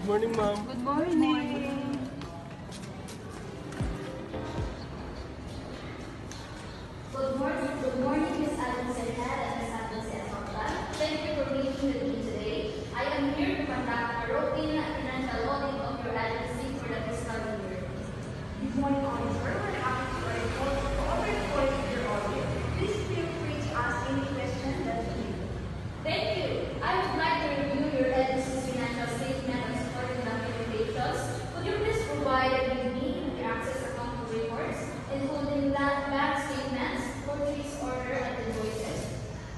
Good morning, ma'am. Good morning. Good morning, Ms. Alonso and Ms. Alonso Accountant. Thank you for meeting with me today. I am here to conduct a routine financial audit of your agency for the fiscal year. Good morning, Auditor. We're happy to report of your audit. Please feel free to ask any questions that you need. Thank you. I would like to review your agency's financial statement and supporting documentations. Could you please provide with me the access account reports, including bank statements, purchase order, and invoices?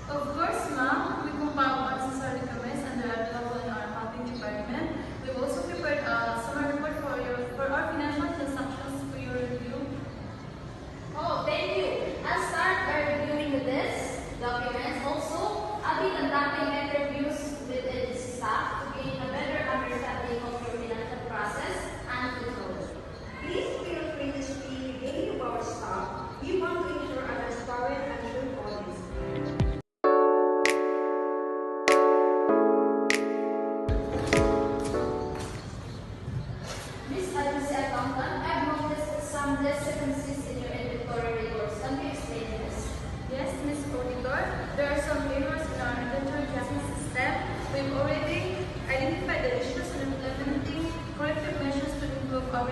Of course, ma'am. We compile what necessary documents and they are available in our accounting department. We've also prepared a summary report for our financial transactions for your review. Oh, thank you. I'll start by reviewing this documents. Also, I'll be conducting interviews with its staff to gain a better understanding of your financial process and control. Please feel free to speak with any of our staff. We want to ensure a transparent and true audit. Ms. Agency Accountant, I've noticed some discrepancies in your inventory reports. Can you explain this? Yes, Ms. Auditor. There are some errors in our inventory tracking system. We've already identified the issues and implementing corrective measures to improve our